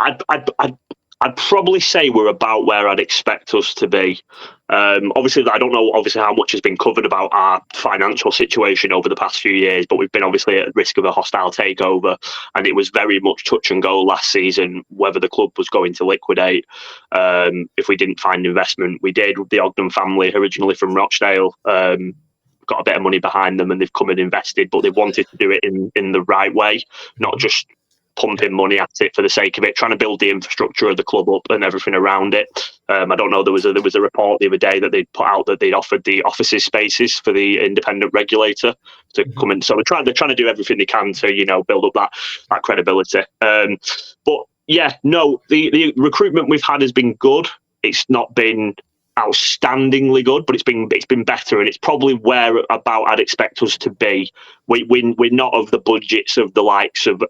I'd probably say we're about where I'd expect us to be. Obviously, I don't know how much has been covered about our financial situation over the past few years, but we've been obviously at risk of a hostile takeover, and it was very much touch and go last season whether the club was going to liquidate. If we didn't find investment, we did. The Ogden family, originally from Rochdale, got a bit of money behind them, and they've come and invested, but they wanted to do it in the right way, not just pumping money at it for the sake of it, trying to build the infrastructure of the club up and everything around it. I don't know, there was a report the other day that they'd put out that they'd offered the offices spaces for the independent regulator to come in. So they're trying to do everything they can to, build up that credibility. But yeah, no, the recruitment we've had has been good. It's not been outstandingly good, but it's been better, and it's probably where about I'd expect us to be. We're not of the budgets of the likes of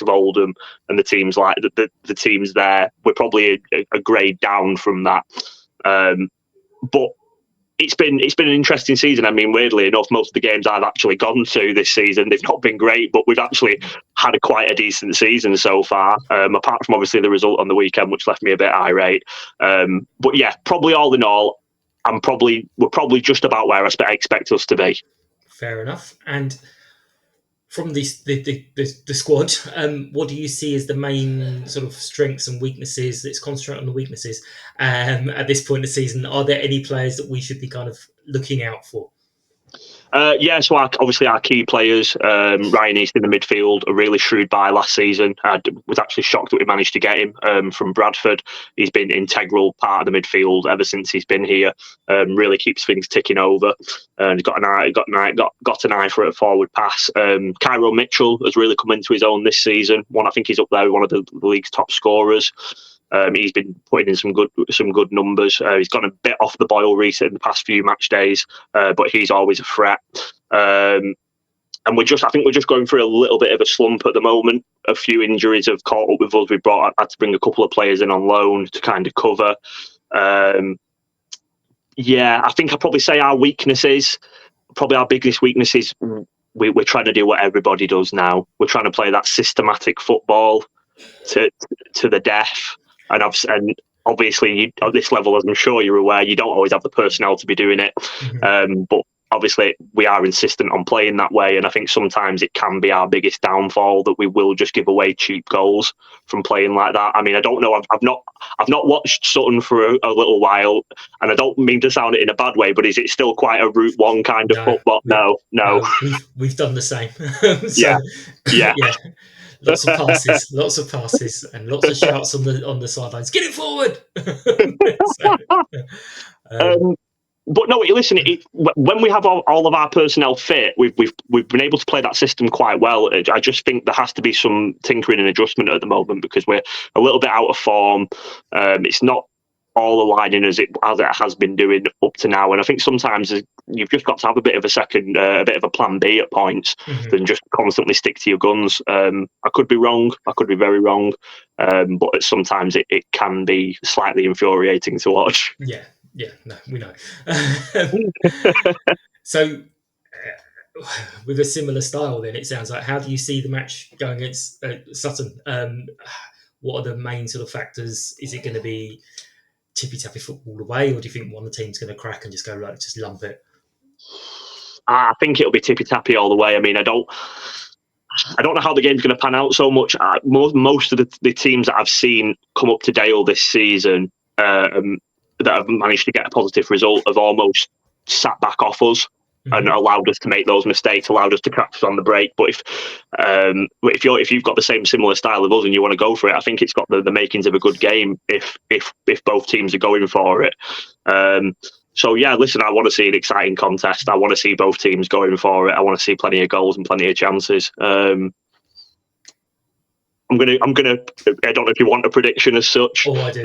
Oldham and the teams like the teams there. We're probably a grade down from that, but it's been an interesting season. I mean, weirdly enough, most of the games I've actually gone to this season, they've not been great, but we've actually had quite a decent season so far, apart from obviously the result on the weekend, which left me a bit irate. But yeah, probably all in all, we're probably just about where I expect us to be. Fair enough. And from the squad, what do you see as the main sort of strengths and weaknesses? Let's concentrate on the weaknesses at this point in the season. Are there any players that we should be kind of looking out for? So obviously our key players, Ryan East in the midfield, a really shrewd buy last season. I was actually shocked that we managed to get him from Bradford. He's been an integral part of the midfield ever since he's been here. Really keeps things ticking over. He's got an eye for a forward pass. Cairo Mitchell has really come into his own this season. I think he's up there with one of the league's top scorers. He's been putting in some good numbers. He's gone a bit off the boil recently in the past few match days, but he's always a threat. And I think we're just going through a little bit of a slump at the moment. A few injuries have caught up with us. Had to bring a couple of players in on loan to kind of cover. I think I'd probably say our biggest weakness is we're trying to do what everybody does now. We're trying to play that systematic football to the death. And obviously, at this level, as I'm sure you're aware, you don't always have the personnel to be doing it. But obviously, we are insistent on playing that way, and I think sometimes it can be our biggest downfall that we will just give away cheap goals from playing like that. I mean, I don't know. I've not watched Sutton for a little while, and I don't mean to sound it in a bad way, but is it still quite a Route One kind of football? No. We've done the same. Yeah. Lots of passes, and lots of shouts on the sidelines. Get it forward. But no, listen. When we have all of our personnel fit, we've been able to play that system quite well. I just think there has to be some tinkering and adjustment at the moment because we're a little bit out of form. It's not all aligning as it has been doing up to now, and I think sometimes you've just got to have a bit of a plan B at points than just constantly stick to your guns. I could be wrong. I could be very wrong. But sometimes it can be slightly infuriating to watch. Yeah, no, we know. So, with a similar style, then it sounds like. How do you see the match going against Sutton? What are the main sort of factors? Is it going to be tippy-tappy football away, or do you think one of the team's going to crack and just go just lump it? I think it'll be tippy-tappy all the way. I mean, I don't know how the game's going to pan out so much. Most of the teams that I've seen come up to Dale this season that have managed to get a positive result have almost sat back off us and allowed us to make those mistakes, allowed us to catch us on the break. But if you've got the similar style of us and you want to go for it, I think it's got the makings of a good game if both teams are going for it. So yeah, listen, I want to see an exciting contest. I want to see both teams going for it. I want to see plenty of goals and plenty of chances. I'm gonna. I don't know if you want a prediction as such. Oh, I do.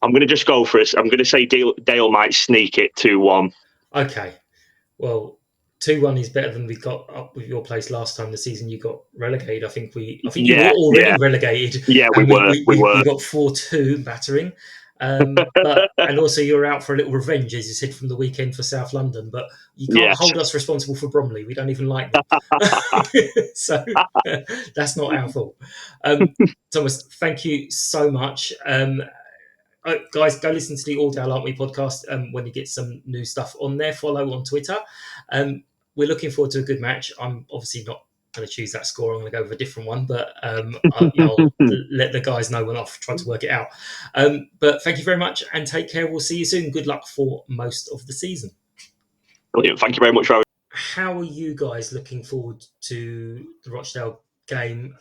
I'm going to just go for it. I'm going to say Dale might sneak it 2-1. Okay. Well, 2-1 is better than we got up with your place last time the season you got relegated. I think you were already relegated. Yeah, we were. We got 4-2 battering. And also you're out for a little revenge, as you said, from the weekend for South London. But you can't hold us responsible for Bromley. We don't even like them. So that's not our fault. Thomas, thank you so much. Guys, go listen to the All Dale Aren't We podcast when you get some new stuff on there. Follow on Twitter. We're looking forward to a good match. I'm obviously not going to choose that score. I'm going to go with a different one, but I'll let the guys know when I've tried to work it out. But thank you very much and take care. We'll see you soon. Good luck for most of the season. Brilliant. Thank you very much, Rowan. How are you guys looking forward to the Rochdale game?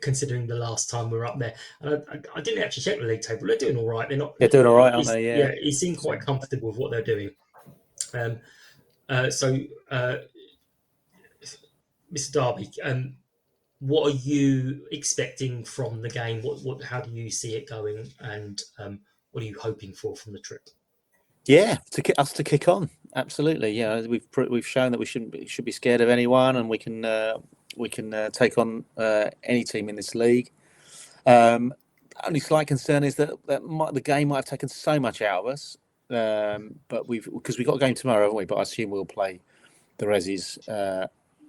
Considering the last time we were up there, and I didn't actually check the league table. They're doing all right. They're doing all right, aren't they? Yeah. He seemed quite comfortable with what they're doing. So, Mr. Darby, what are you expecting from the game? How do you see it going, and what are you hoping for from the trip? Yeah, to kick on. Absolutely. Yeah, we've shown that we should be scared of anyone, and we can take on any team in this league. Only slight concern is that the game might have taken so much out of us. But because we've got a game tomorrow, haven't we? But I assume we'll play the Resis.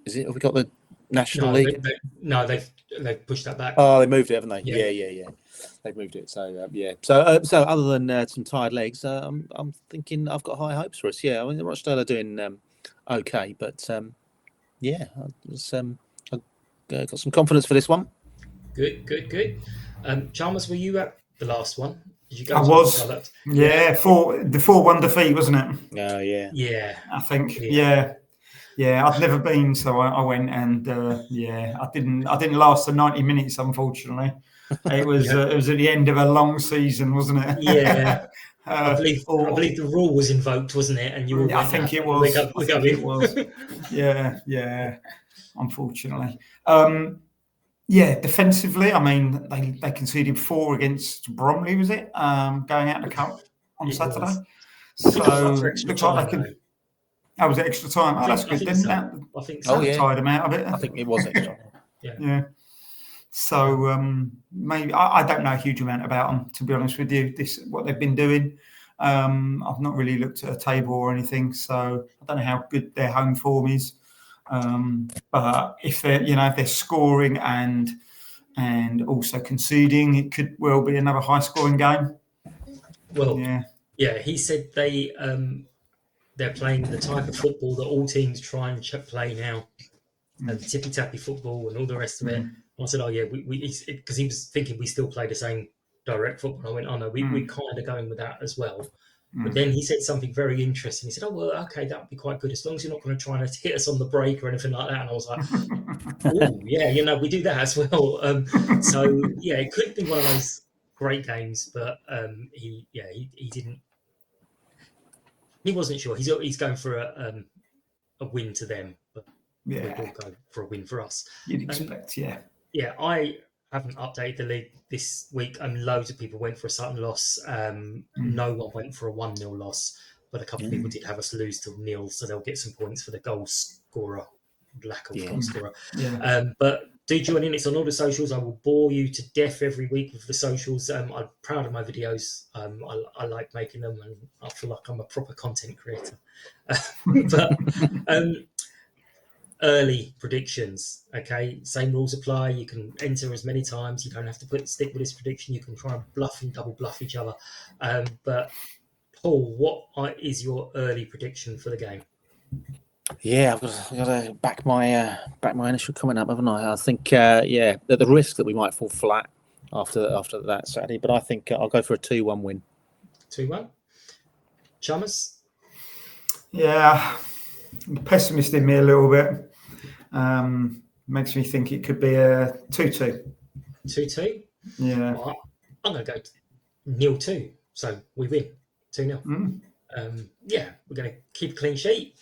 Is it? Have we got the National League? They've pushed that back. Oh, they moved it, haven't they? Yeah. They've moved it. So yeah. So other than some tired legs, I'm thinking I've got high hopes for us. Yeah, I mean the Rochdale are doing okay, but yeah, I've got some confidence for this one. Good. Chalmers, were you at the last one? Did you go? I was. Yeah, 4-1 defeat, wasn't it? Oh yeah. Yeah. I think. Yeah. I'd never been, so I went, and I didn't last the 90 minutes, unfortunately. It was it was at the end of a long season, wasn't it? Yeah. I believe the rule was invoked, wasn't it? And you all I think it was. It was. Yeah. Unfortunately. Defensively, I mean, they conceded 4 against Bromley, was it? Going out the cup on Saturday. So For extra looks like they time, could. That was extra time. Oh, that's good. Then that I think so. Oh, yeah. tired them out a bit. I think it was extra. Yeah. So maybe I don't know a huge amount about them, to be honest with you. What they've been doing. I've not really looked at a table or anything, so I don't know how good their home form is. But if they're scoring and also conceding, it could well be another high scoring game. Well, yeah, he said they're playing the type of football that all teams try and play now, and tippy tappy football and all the rest of it. And I said, oh yeah, because he was thinking we still play the same direct football. And I went, oh no, we're kind of going with that as well. But then he said something very interesting. He said, oh, well, okay, that would be quite good as long as you're not going to try and hit us on the break or anything like that. And I was like, oh, yeah, we do that as well. So, yeah, it could be one of those great games, but he didn't. He wasn't sure. He's going for a win to them, but we'll go for a win for us. You'd expect, yeah. Yeah, I haven't updated the league this week. Loads of people went for a Sutton loss. No one went for a 1-0 loss, but a couple of people did have us lose to 0, so they'll get some points for the goal scorer, lack of goal scorer. But do join in. It's on all the socials. I will bore you to death every week with the socials. I'm proud of my videos. I like making them, and I feel like I'm a proper content creator. But early predictions, okay, same rules apply. You can enter as many times. You don't have to stick with this prediction. You can try and bluff and double bluff each other. But Paul, what is your early prediction for the game? Yeah, I've got to back my initial comment up, haven't I? I think at the risk that we might fall flat after that Saturday, but I think I'll go for a 2-1 win. 2-1. Chalmers? Yeah, pessimist in me a little bit. Makes me think it could be a 2-2. 2-2? Yeah. Well, I'm going to go 0-2. So we win 2-0. Yeah, we're going to keep a clean sheet.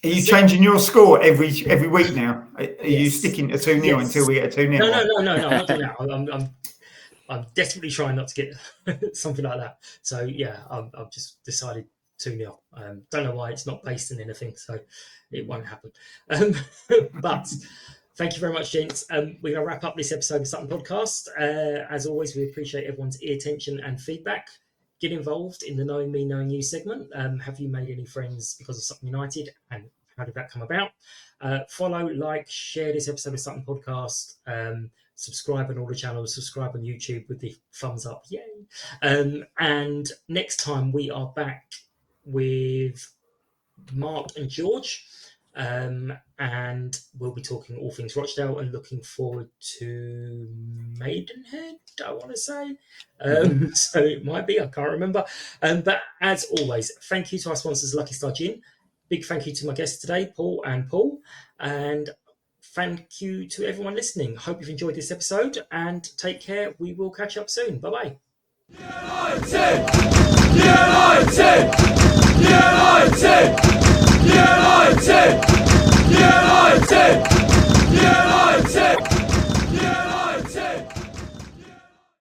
Are you changing your score every week now? Are you sticking to 2-0 until we get a 2-0? No, I'm not doing that. I'm desperately trying not to get something like that. So yeah, I've just decided 2-0. Don't know why it's not based on anything, so it won't happen. But thank you very much, gents. We're going to wrap up this episode of Sutton Podcast. As always, we appreciate everyone's attention and feedback. Get involved in the Knowing Me, Knowing You segment. Have you made any friends because of Sutton United, and how did that come about? Follow, like, share this episode of Sutton Podcast. Subscribe on all the channels. Subscribe on YouTube with the thumbs up. Yay! And next time we are back with Mark and George, and we'll be talking all things Rochdale and looking forward to Maidenhead, I want to say. So it might be, I can't remember. But as always, thank you to our sponsors, Lucky Star Gin. Big thank you to my guests today, Paul, and thank you to everyone listening. Hope you've enjoyed this episode, and take care. We will catch up soon. Bye-bye.